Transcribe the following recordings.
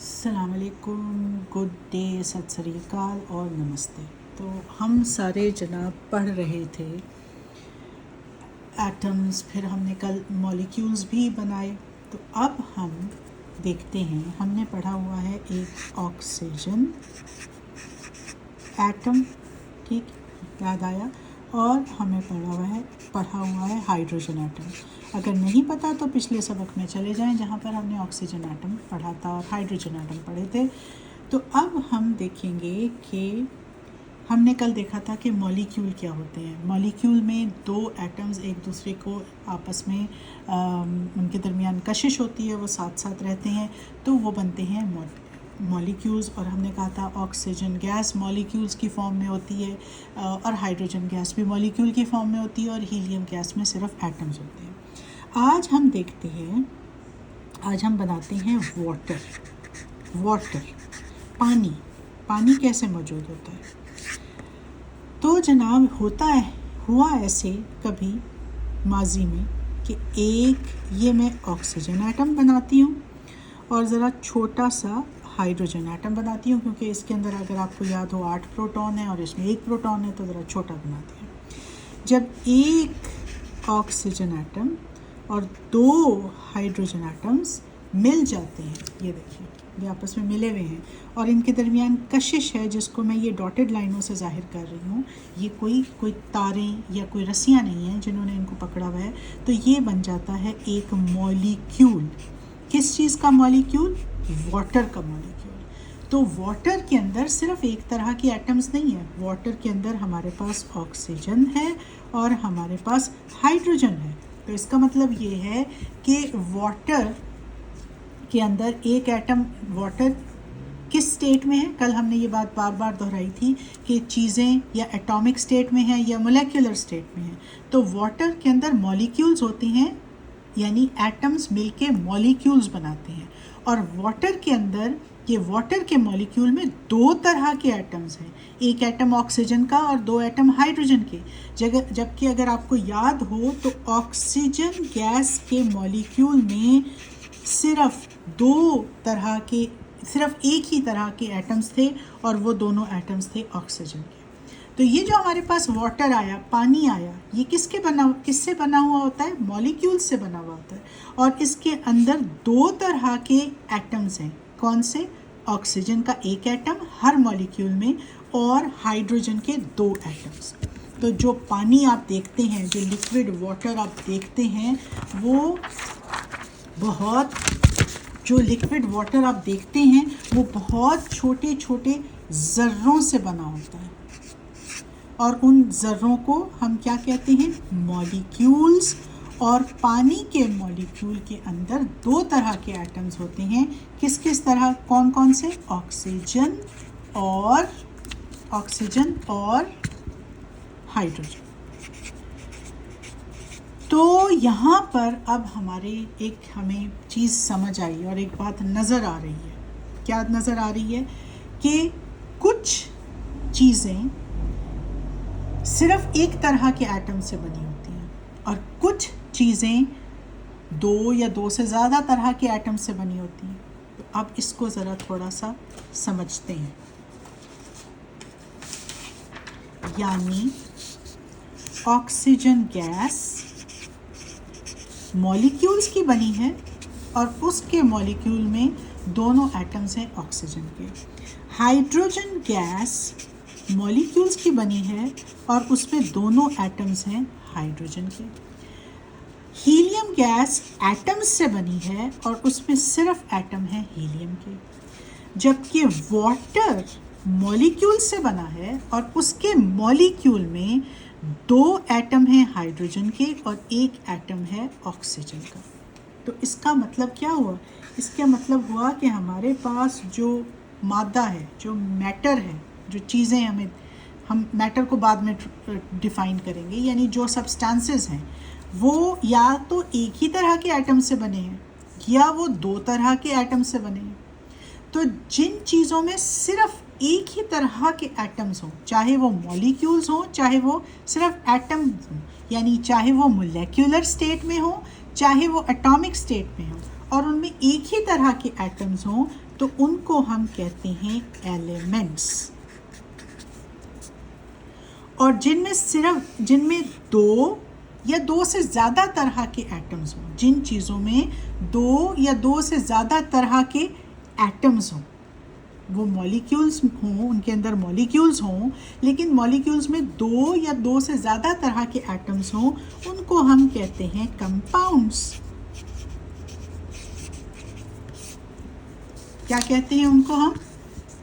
अस्सलाम वालेकुम, good day, सत श्री अकाल और नमस्ते। तो हम सारे जनाब पढ़ रहे थे एटम्स, फिर हमने कल मॉलिक्यूल्स भी बनाए। तो अब हम देखते हैं, हमने पढ़ा हुआ है एक ऑक्सीजन एटम, ठीक, याद आया। और हमें पढ़ा हुआ है हाइड्रोजन एटम। अगर नहीं पता तो पिछले सबक में चले जाएं जहाँ पर हमने ऑक्सीजन एटम पढ़ा था और हाइड्रोजन एटम पढ़े थे। तो अब हम देखेंगे कि हमने कल देखा था कि मॉलिक्यूल क्या होते हैं। मॉलिक्यूल में दो एटम्स एक दूसरे को आपस में उनके दरमियान कशिश होती है, वो साथ साथ रहते हैं, तो वो बनते हैं मॉलिक्यूल्स। और हमने कहा था ऑक्सीजन गैस मॉलिक्यूल्स की फॉर्म में होती है और हाइड्रोजन गैस भी मॉलिक्यूल की फॉर्म में होती है और हीलियम गैस में सिर्फ एटम्स होते हैं। आज हम देखते हैं, आज हम बनाते हैं वाटर, पानी कैसे मौजूद होता है। तो जनाब हुआ ऐसे कभी माजी में कि ये मैं ऑक्सीजन एटम बनाती हूँ और ज़रा छोटा सा हाइड्रोजन एटम बनाती हूँ, क्योंकि इसके अंदर अगर आपको याद हो 8 प्रोटॉन है और इसमें 1 प्रोटॉन है, तो ज़रा छोटा बनाती हूँ। जब एक ऑक्सीजन एटम और 2 हाइड्रोजन एटम्स मिल जाते हैं, ये देखिए ये आपस में मिले हुए हैं और इनके दरमियान कशिश है, जिसको मैं ये डॉटेड लाइनों से जाहिर कर रही हूँ। ये कोई तारें या कोई रस्सियाँ नहीं हैं जिन्होंने इनको पकड़ा हुआ है। तो ये बन जाता है एक मॉलिक्यूल। किस चीज़ का मॉलिक्यूल? वाटर का मॉलिक्यूल। तो वाटर के अंदर सिर्फ एक तरह के एटम्स नहीं है, वाटर के अंदर हमारे पास ऑक्सीजन है और हमारे पास हाइड्रोजन है। तो इसका मतलब ये है कि वाटर के अंदर एक एटम, वाटर किस स्टेट में है, कल हमने ये बात बार बार दोहराई थी कि चीज़ें या एटॉमिक स्टेट में हैं या मोलेक्युलर स्टेट में हैं। तो वाटर के अंदर मॉलिक्यूल्स होते हैं, यानी एटम्स मिलके मॉलिक्यूल्स बनाते हैं। और वाटर के अंदर, ये वाटर के मॉलिक्यूल में 2 तरह के एटम्स हैं, एक एटम ऑक्सीजन का और 2 एटम हाइड्रोजन के। जबकि अगर आपको याद हो तो ऑक्सीजन गैस के मॉलिक्यूल में सिर्फ 2 तरह के, सिर्फ एक ही तरह के एटम्स थे और वो दोनों एटम्स थे ऑक्सीजन के। तो ये जो हमारे पास वाटर आया, पानी आया, ये किससे बना हुआ होता है? मॉलिक्यूल से बना हुआ होता है। और इसके अंदर 2 तरह के एटम्स हैं। कौन से? ऑक्सीजन का एक एटम हर मॉलिक्यूल में और हाइड्रोजन के 2 एटम्स। तो जो पानी आप देखते हैं, जो लिक्विड वाटर आप देखते हैं, वो बहुत छोटे छोटे ज़र्रों से बना होता है और उन ज़र्रों को हम क्या कहते हैं? मॉलिक्यूल्स। और पानी के मॉलिक्यूल के अंदर 2 तरह के एटम्स होते हैं। किस तरह? कौन से? ऑक्सीजन और हाइड्रोजन। तो यहाँ पर अब हमें चीज़ समझ आई और एक बात नज़र आ रही है। क्या नज़र आ रही है? कि कुछ चीज़ें सिर्फ एक तरह के एटम से बनी होती हैं और कुछ चीज़ें 2 या 2 से ज़्यादा तरह के एटम से बनी होती हैं। तो अब इसको ज़रा थोड़ा सा समझते हैं। यानी ऑक्सीजन गैस मॉलिक्यूल्स की बनी है और उसके मॉलिक्यूल में दोनों एटम्स हैं ऑक्सीजन के। हाइड्रोजन गैस मॉलिक्यूल्स की बनी है और उसमें दोनों एटम्स हैं हाइड्रोजन के। हीलियम गैस एटम्स से बनी है और उसमें सिर्फ एटम है हीलियम के। जबकि वाटर मॉलिक्यूल से बना है और उसके मॉलिक्यूल में 2 एटम हैं हाइड्रोजन के और 1 एटम है ऑक्सीजन का। तो इसका मतलब क्या हुआ? इसका मतलब हुआ कि हमारे पास जो मादा है, जो मैटर है, जो चीज़ें हम मैटर को बाद में डिफ़ाइन करेंगे, यानी जो सब्सटेंसेस हैं वो या तो एक ही तरह के एटम से बने हैं या वो 2 तरह के एटम से बने हैं। तो जिन चीज़ों में सिर्फ एक ही तरह के एटम्स हों, चाहे वो मॉलिक्यूल्स हों, चाहे वो सिर्फ एटम्स हों, यानी चाहे वो मोलेक्युलर स्टेट में हो, चाहे वो एटॉमिक स्टेट में हो, और उनमें एक ही तरह के एटम्स हों, तो उनको हम कहते हैं एलिमेंट्स। और जिनमें दो या दो से ज़्यादा तरह के एटम्स हों, जिन चीज़ों में दो या दो से ज़्यादा तरह के एटम्स हों, वो मॉलिक्यूल्स हों, उनके अंदर मॉलिक्यूल्स हों, लेकिन मॉलिक्यूल्स में दो या दो से ज़्यादा तरह के एटम्स हों, उनको हम कहते हैं कंपाउंड्स। क्या कहते हैं उनको हम?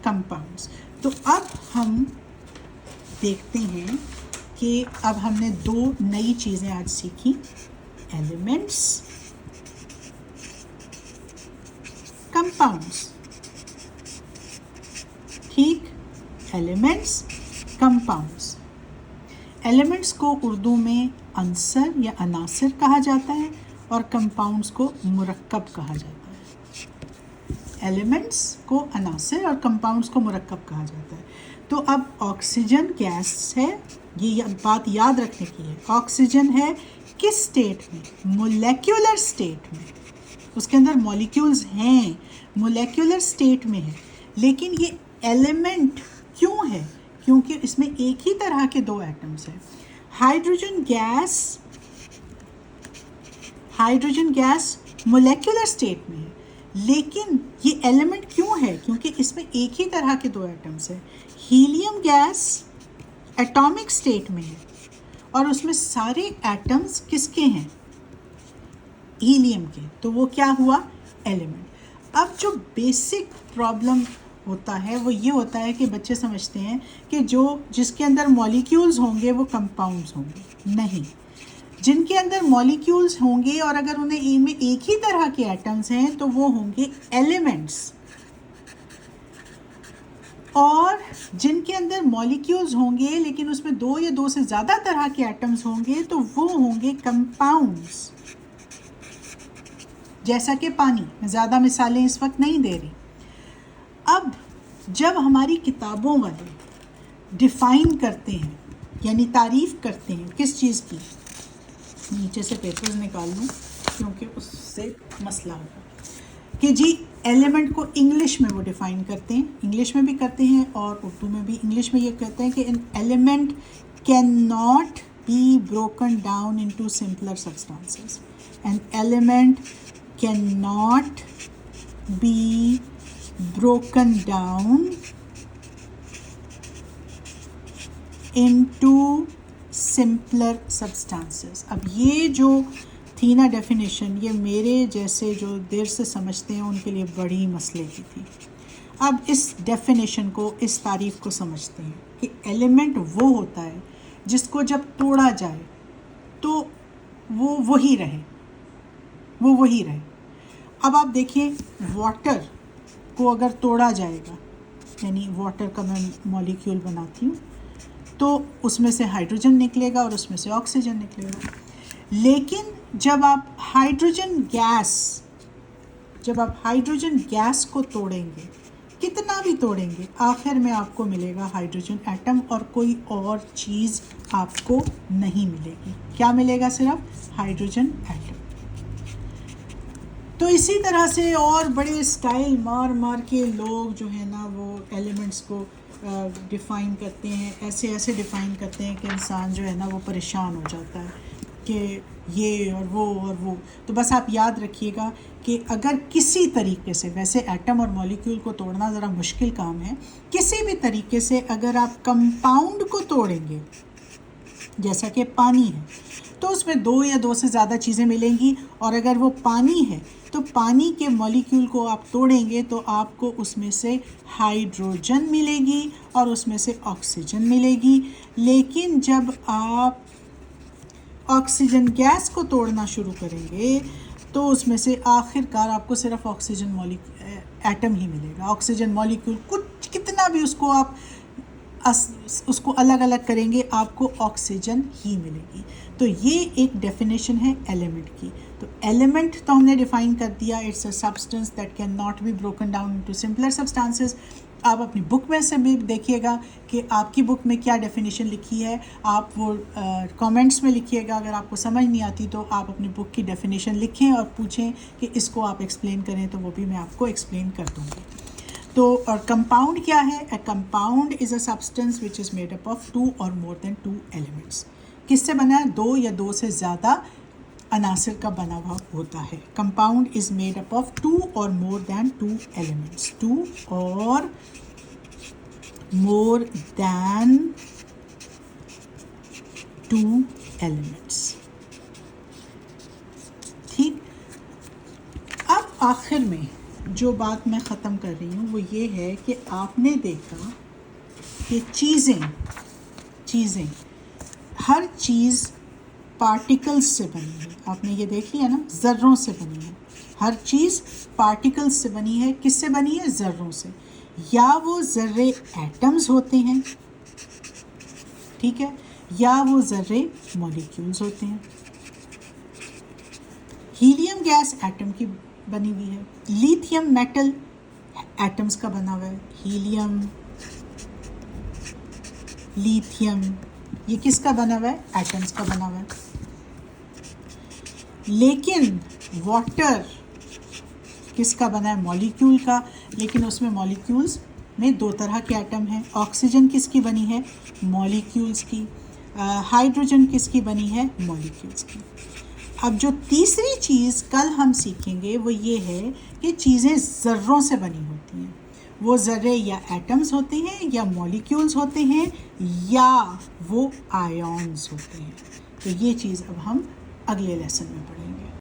कंपाउंड्स। तो अब हम देखते हैं कि अब हमने दो नई चीज़ें आज सीखी, एलिमेंट्स, कंपाउंड्स। ठीक, एलिमेंट्स, कंपाउंड्स। एलिमेंट्स को उर्दू में अंसर या अनासिर कहा जाता है और कंपाउंड्स को मुरक्कब कहा जाता है। एलिमेंट्स को अनासिर और कंपाउंड्स को मुरक्कब कहा जाता है। तो अब ऑक्सीजन गैस है, ये बात याद रखने की है। ऑक्सीजन है किस स्टेट में? मोलेक्युलर स्टेट में। उसके अंदर मॉलिक्यूल्स हैं, मोलेक्युलर स्टेट में है। लेकिन ये एलिमेंट क्यों है? क्योंकि इसमें एक ही तरह के दो एटम्स हैं। हाइड्रोजन गैस मोलेक्युलर स्टेट में है, लेकिन ये एलिमेंट क्यों है? क्योंकि इसमें एक ही तरह के दो एटम्स हैं। हीलियम गैस एटॉमिक स्टेट में है और उसमें सारे एटम्स किसके हैं? हीलियम के। तो वो क्या हुआ? एलिमेंट। अब जो बेसिक प्रॉब्लम होता है वो ये होता है कि बच्चे समझते हैं कि जिसके अंदर मॉलिक्यूल्स होंगे वो कंपाउंड्स होंगे। नहीं, जिनके अंदर मॉलिक्यूल्स होंगे और अगर उनमें एक ही तरह के एटम्स हैं तो वो होंगे एलिमेंट्स, और जिनके अंदर मॉलिक्यूल्स होंगे लेकिन उसमें दो या दो से ज़्यादा तरह के एटम्स होंगे तो वो होंगे कंपाउंड्स। जैसा कि पानी, मैं ज़्यादा मिसालें इस वक्त नहीं दे रही। अब जब हमारी किताबों वाले डिफ़ाइन करते हैं यानी तारीफ़ करते हैं किस चीज़ की, नीचे से पेपर्स निकाल लूँ क्योंकि उससे मसला होगा, कि जी एलिमेंट को इंग्लिश में वो डिफ़ाइन करते हैं, इंग्लिश में भी करते हैं और उर्दू में भी। इंग्लिश में ये कहते हैं कि an element can not be broken down into simpler substances. An element can not be broken down into simpler substances. अब ये जो थी ना डेफिनेशन, ये मेरे जैसे जो देर से समझते हैं उनके लिए बड़ी मसले की थी। अब इस डेफिनेशन को, इस तारीफ़ को समझते हैं कि एलिमेंट वो होता है जिसको जब तोड़ा जाए तो वो वही रहे। अब आप देखिए, वाटर को अगर तोड़ा जाएगा, यानी वाटर का मैं मॉलिक्यूल बनाती हूँ तो उसमें से हाइड्रोजन निकलेगा और उसमें से ऑक्सीजन निकलेगा। लेकिन जब आप हाइड्रोजन गैस को तोड़ेंगे, कितना भी तोड़ेंगे, आखिर में आपको मिलेगा हाइड्रोजन एटम और कोई और चीज़ आपको नहीं मिलेगी। क्या मिलेगा? सिर्फ हाइड्रोजन एटम। तो इसी तरह से और बड़े स्टाइल मार के लोग जो है ना वो एलिमेंट्स को डिफ़ाइन करते हैं, ऐसे डिफ़ाइन करते हैं कि इंसान जो है ना वो परेशान हो जाता है कि ये और वो। तो बस आप याद रखिएगा कि अगर किसी तरीके से, वैसे एटम और मॉलिक्यूल को तोड़ना ज़रा मुश्किल काम है, किसी भी तरीके से अगर आप कंपाउंड को तोड़ेंगे, जैसा कि पानी है, तो उसमें दो या दो से ज़्यादा चीज़ें मिलेंगी। और अगर वो पानी है तो पानी के मॉलिक्यूल को आप तोड़ेंगे तो आपको उसमें से हाइड्रोजन मिलेगी और उसमें से ऑक्सीजन मिलेगी। लेकिन जब आप ऑक्सीजन गैस को तोड़ना शुरू करेंगे तो उसमें से आखिरकार आपको सिर्फ ऑक्सीजन एटम ही मिलेगा। ऑक्सीजन मॉलिक्यूल कुछ कितना भी उसको अलग अलग करेंगे, आपको ऑक्सीजन ही मिलेगी। तो ये एक डेफिनेशन है एलिमेंट की। तो एलिमेंट तो हमने डिफ़ाइन कर दिया, it's a substance that can not be broken down into simpler substances. आप अपनी बुक में से भी देखिएगा कि आपकी बुक में क्या डेफिनेशन लिखी है, आप वो कमेंट्स में लिखिएगा। अगर आपको समझ नहीं आती तो आप अपनी बुक की डेफिनेशन लिखें और पूछें कि इसको आप एक्सप्लेन करें, तो वो भी मैं आपको एक्सप्लेन कर दूँगी। तो और कंपाउंड क्या है? A compound is a substance which is made up of 2 और मोर देन 2 एलिमेंट्स। किससे बना है? 2 या 2 से ज़्यादा अनासिर का बना हुआ होता है। Compound is made up of 2 और मोर देन 2 एलिमेंट्स। 2 और मोर देन 2 एलिमेंट्स। ठीक। अब आखिर में जो बात मैं ख़त्म कर रही हूँ वो ये है कि आपने देखा कि चीज़ें हर चीज़ पार्टिकल्स से बनी है। आपने ये देख लिया ना, ज़र्रों से बनी है। हर चीज़ पार्टिकल्स से बनी है। किससे बनी है? ज़र्रों से। या वो ज़र्रे एटम्स होते हैं, ठीक है, या वो ज़र्रे मॉलिक्यूल्स होते हैं। हीलियम गैस एटम की बनी हुई है। लिथियम मेटल एटम्स का बना हुआ है। हीलियम, लिथियम, ये किसका बना हुआ है? एटम्स का बना हुआ है। लेकिन वाटर किसका बना है? मॉलिक्यूल का। लेकिन उसमें मॉलिक्यूल्स में 2 तरह के एटम हैं। ऑक्सीजन किसकी बनी है? मॉलिक्यूल्स की। हाइड्रोजन किसकी बनी है? मॉलिक्यूल्स की। अब जो तीसरी चीज़ कल हम सीखेंगे वो ये है कि चीज़ें ज़र्रों से बनी होती हैं। वो ज़र्रे या एटम्स होते हैं, या मॉलिक्यूल्स होते हैं, या वो आयॉन्स होते हैं। तो ये चीज़ अब हम अगले लेसन में पढ़ेंगे।